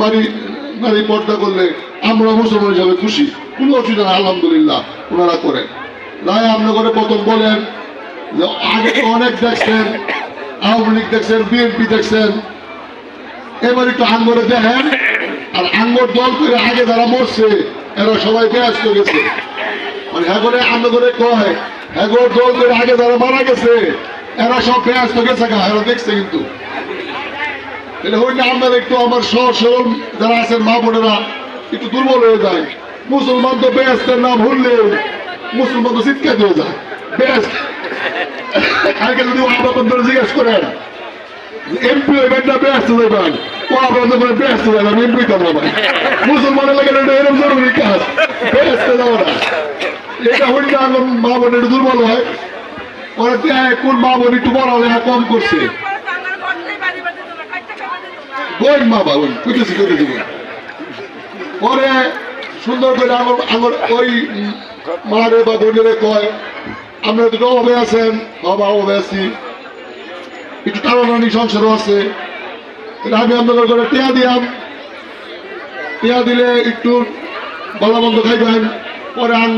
নারী নারী পর্দা করলে আমরা মুসলমান হিসাবে খুশি, কোনো অসুবিধা নেই, আলহামদুলিল্লাহ ওনারা করেন। তাই আপনি করে প্রথম বলেন যে আগে তো অনেক দেখছেন, আওয়ামী লীগ দেখছেন, বিএনপি দেখছেন, এবার একটু আঙ্গরে দেখেন। আর আঙ্গর দল করে আগে যারা মরছে এরা সবাই ব্যস্ত গেছে, মানে হ্যাঁ আঙ্গ করে কয় হ্যাঁ দল করে আগে যারা মারা গেছে এরা সব ব্যস্ত গেছে, এরা দেখছে। কিন্তু আমরা একটু আমার সহজ সরল যারা আছেন মা বোনেরা একটু দুর্বল হয়ে যায়। মুসলমান তো বেহেস্তের নাম শুনলে মুসলমান তো চিৎকার হয়ে যায়। বেহেস্ত কালকে যদি আপনার জিজ্ঞেস করেন এমপি হইবেন না বেহেস্ত যাবেন, ও আপনার বেহেস্ত যাবেন, এমপি করবো ভাই। মুসলমানের লাগে এরকম জরুরি কাজ, বেহেস্তে যাবো না। এটা হইলে আমার মা বোন একটু দুর্বল হয়। ওরা কোন মা বোন একটু পড়ালেখা কম করছে, মা বাবন কইতেছি পরে সুন্দর করে আমার ওই মারে বা বোনেরে কয় আমরা দুটো অভাবে আছেন, বাবা অভাবে আছি, একটু টানাটানি সংসারও আছে, আমি আপনাদের করে টিয়া দিলাম, টিয়া দিলে একটু ভালো মন্দ খাইবেন। পরে আঙ্গ